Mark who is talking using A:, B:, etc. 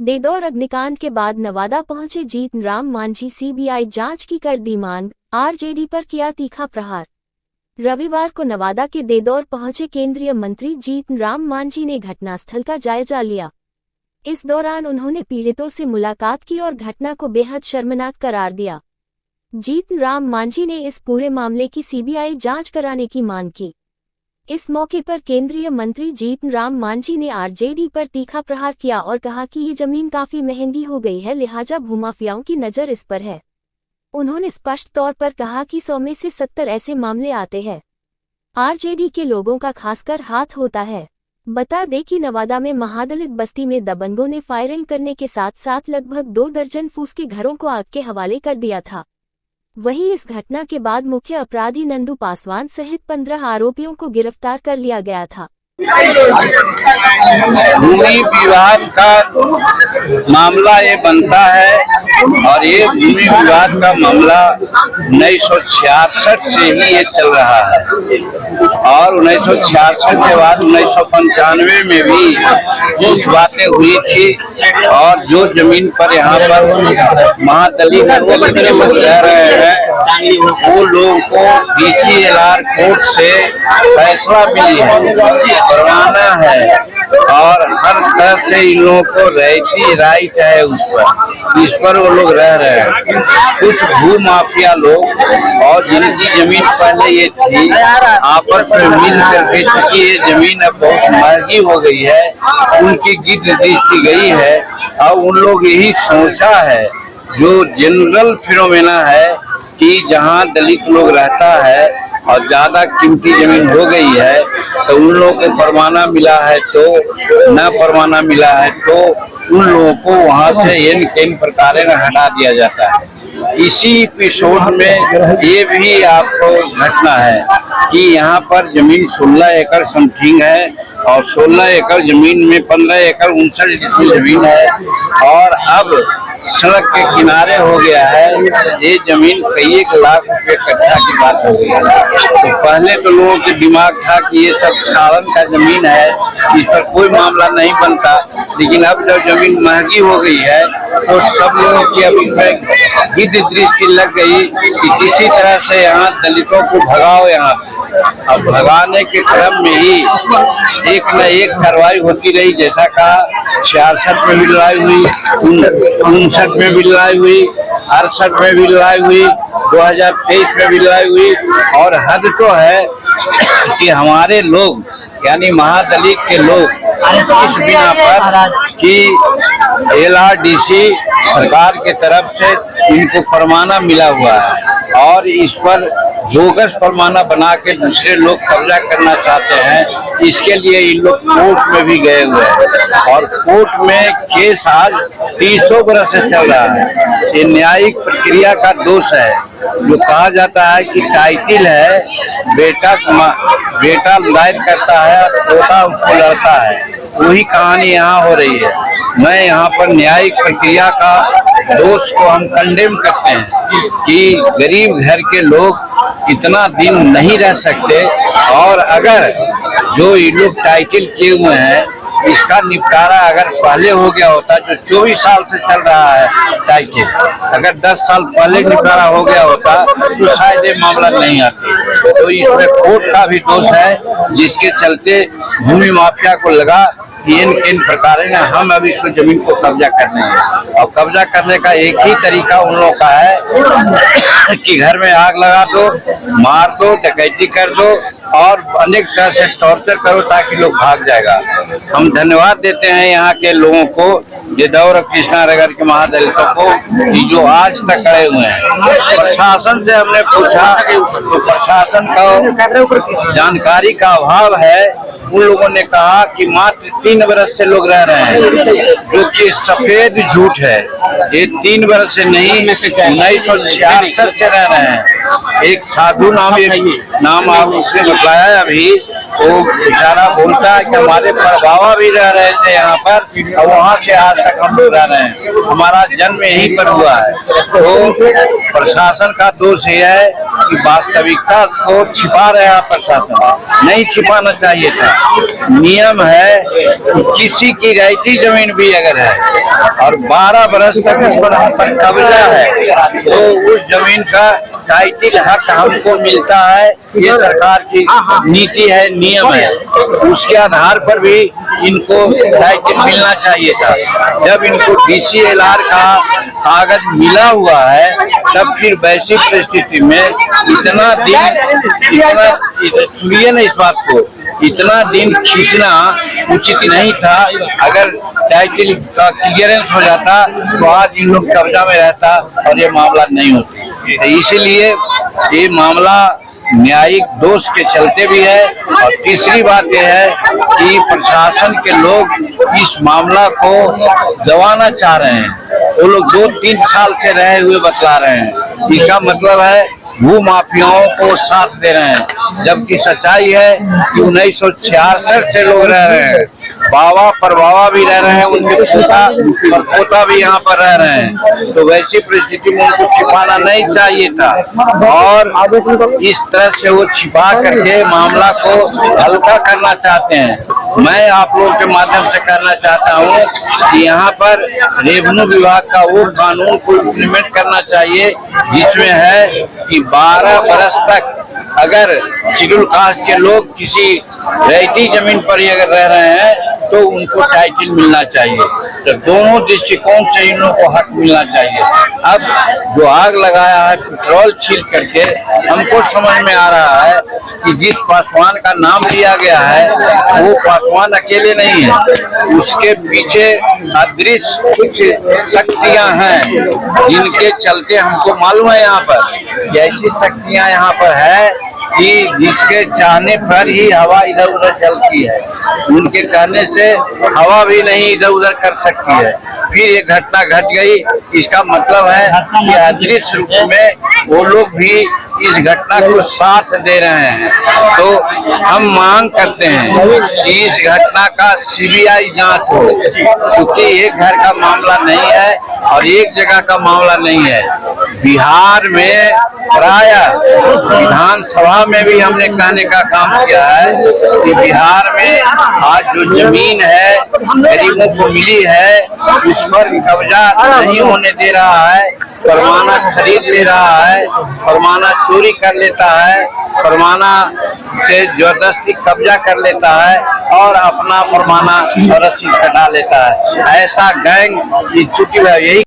A: देदौर अग्निकांड के बाद नवादा पहुंचे जीतन राम मांझी। सीबीआई जांच की कर दी मांग, आरजेडी पर किया तीखा प्रहार। रविवार को नवादा के देदौर पहुंचे केंद्रीय मंत्री जीतन राम मांझी ने घटनास्थल का जायजा लिया। इस दौरान उन्होंने पीड़ितों से मुलाकात की और घटना को बेहद शर्मनाक करार दिया। जीतन राम मांझी ने इस पूरे मामले की सीबीआई जांच कराने की मांग की। इस मौके पर केंद्रीय मंत्री जीतन राम मांझी ने आरजेडी पर तीखा प्रहार किया और कहा कि ये जमीन काफी महंगी हो गई है, लिहाजा भूमाफियाओं की नजर इस पर है। उन्होंने स्पष्ट तौर पर कहा कि 100 में से 70 ऐसे मामले आते हैं, आरजेडी के लोगों का खासकर हाथ होता है। बता दें कि नवादा में महादलित बस्ती में दबंगों ने फायरिंग करने के साथ साथ लगभग 2 दर्जन फूस के घरों को आग के हवाले कर दिया था। वहीं इस घटना के बाद मुख्य अपराधी नंदू पासवान सहित 15 आरोपियों को गिरफ्तार कर लिया गया था।
B: भूमि विवाद का मामला ये बनता है और ये भूमि विवाद का मामला 1966 से ही ये चल रहा है और 1966 के बाद 1995 में भी कुछ बातें हुई थी और जो जमीन पर यहाँ पर महादलित लोग रह रहे हैं वो लोगों को DCLR कोर्ट से फैसला मिली है, परवाना है और हर तरह से इन लोगों को रहती राइट है इस पर वो लोग रह रहे हैं। कुछ भू माफिया लोग और जिनकी जमीन पहले ये थी आपस में मिल करके चूंकि ये जमीन अब बहुत महंगी हो गई है, उनकी गिद्ध दृष्टि गई है और उन लोग यही सोचा है जो जनरल फिनोमेना है कि जहाँ दलित लोग रहता है और ज्यादा कीमती जमीन हो गई है तो उन लोगों को परवाना मिला है तो न परवाना मिला है तो उन लोगों को वहाँ से इन प्रकार हटा दिया जाता है। इसी एपिसोड में ये भी आपको घटना है कि यहाँ पर जमीन 16 एकड़ समथिंग है और 16 एकड़ जमीन में 15 एकड़ 59 जमीन है और अब सड़क के किनारे हो गया है। ये जमीन कई 1 लाख रुपए कट्ठा की बात हो गई है। तो पहले तो लोगों के दिमाग था कि ये सब छावन का जमीन है, इस पर कोई मामला नहीं बनता, लेकिन अब जब जमीन महंगी हो गई है तो सब लोगों की अब इसमें गिद्ध दृष्टि लग गई कि किसी तरह से यहाँ दलितों को भगाओ यहाँ से। अब भगाने के क्रम में ही एक न एक कार्रवाई होती रही, जैसा कहा 66 में भी लड़ाई हुई, 59 में भी लड़ाई हुई, 68 में भी लड़ाई हुई, 2023 में भी लड़ाई हुई और हद तो है कि हमारे लोग यानी महादलित के लोग इस बिना पर कि LRDC सरकार के तरफ से इनको फरमाना मिला हुआ है और इस पर बोगस फरमाना बना के दूसरे लोग कब्जा करना चाहते हैं। इसके लिए इन लोग कोर्ट में भी गए हुए हैं और कोर्ट में केस आज 300 बरस से चल रहा है। ये न्यायिक प्रक्रिया का दोष है। जो कहा जाता है कि टाइटिल है, बेटा दायर करता है, पोता उसको लड़ता है, वही कहानी यहाँ हो रही है। मैं यहाँ पर न्यायिक प्रक्रिया का दोष को हम कंडेम करते हैं कि गरीब घर के लोग इतना दिन नहीं रह सकते और अगर जो ये लोग टाइटल किए हुए हैं इसका निपटारा अगर पहले हो गया होता, जो 24 साल से चल रहा है टाइटल, अगर 10 साल पहले निपटारा हो गया होता तो शायद ये मामला नहीं आता। तो इसमें कोर्ट का भी दोष है जिसके चलते भूमि माफिया को लगा कि इन प्रकार है हम अब इसको जमीन को कब्जा करने हैं और कब्जा करने का एक ही तरीका उन लोगों का है कि घर में आग लगा दो, मार दो, डकैती कर दो और अनेक तरह से टॉर्चर करो ताकि लोग भाग जाएगा। हम धन्यवाद देते हैं यहाँ के लोगों को, देदौर कृष्णानगर के महादलितों को कि जो आज तक खड़े हुए हैं। प्रशासन से हमने पूछा तो प्रशासन का जानकारी का अभाव है। उन लोगों ने कहा कि मात्र 3 बरस से लोग रह रहे हैं, जो कि सफेद झूठ है। ये 3 बरस से नहीं 1966 से रह रहे हैं। एक साधु नाम आपसे बताया अभी, वो बेचारा बोलता है कि हमारे परबावा भी रह रहे थे यहाँ पर और वहाँ से आज तक हम लोग रह रहे हैं, हमारा जन्म यहीं पर हुआ है। तो प्रशासन का दोष ये है कि वास्तविकता को छिपा रहा प्रशासन, नहीं छिपाना चाहिए था। नियम है कि किसी की रहती जमीन भी अगर है और 12 बरस तक इस पर हम पर कब्जा है तो उस जमीन का टाइटल हक हमको मिलता है। ये सरकार की नीति है, नियम है, उसके आधार पर भी इनको टाइटल मिलना चाहिए था। जब इनको DCLR का कागज मिला हुआ है तब फिर वैसी परिस्थिति में इतना सुनिए ना इस बात को, इतना दिन खींचना उचित नहीं था। अगर टाइटल का क्लियरेंस हो जाता तो आज इन लोग कब्जा में रहता और ये मामला नहीं होता। इसलिए ये मामला न्यायिक दोष के चलते भी है। और तीसरी बात यह है कि प्रशासन के लोग इस मामला को दबाना चाह रहे हैं। वो लोग 2-3 साल से रहे हुए बतला रहे हैं। इसका मतलब है भू माफियाओं को साथ दे रहे हैं, जबकि सच्चाई है कि 1966 से लोग रह रहे हैं। बाबा परबाबा भी रह रहे हैं, उनके पोता और पोता भी यहाँ पर रह रहे हैं। तो वैसी परिस्थिति में उनको छिपाना नहीं चाहिए था और इस तरह से वो छिपा करके मामला को हल्का करना चाहते हैं। मैं आप लोगों के माध्यम से कहना चाहता हूँ कि यहाँ पर रेवेन्यू विभाग का वो कानून को इम्प्लीमेंट करना चाहिए जिसमें है कि 12 बरस तक अगर शेड्यूल कास्ट के लोग किसी रहती जमीन पर ही अगर रह रहे हैं तो उनको टाइटल मिलना चाहिए। तो दोनों दृष्टिकोण से इन लोगों को हक मिलना चाहिए। अब जो आग लगाया है पेट्रोल छील करके, हमको समझ में आ रहा है कि जिस पासवान का नाम लिया गया है वो पासवान अकेले नहीं है, उसके पीछे अदृश्य कुछ शक्तियां हैं जिनके चलते हमको मालूम है यहाँ पर ऐसी शक्तियां यहाँ पर है कि जिसके चाहने पर ही हवा इधर उधर चलती है। उनके कहने से हवा भी नहीं इधर उधर कर सकती है। फिर ये घटना घट गई, इसका मतलब है कि अदृश्य रूप में वो लोग भी इस घटना को साथ दे रहे हैं। तो हम मांग करते हैं कि इस घटना का CBI जांच हो, क्योंकि एक घर का मामला नहीं है और एक जगह का मामला नहीं है। बिहार में प्राय विधानसभा में भी हमने कहने का काम किया है कि बिहार में आज जो जमीन है गरीबों को मिली है उस पर कब्जा नहीं होने दे रहा है, परवाना खरीद ले रहा है, परवाना चोरी कर लेता है, परवाना से जबरदस्ती कब्जा कर लेता है और अपना परवाना रसीद कटा लेता है। ऐसा गैंग यही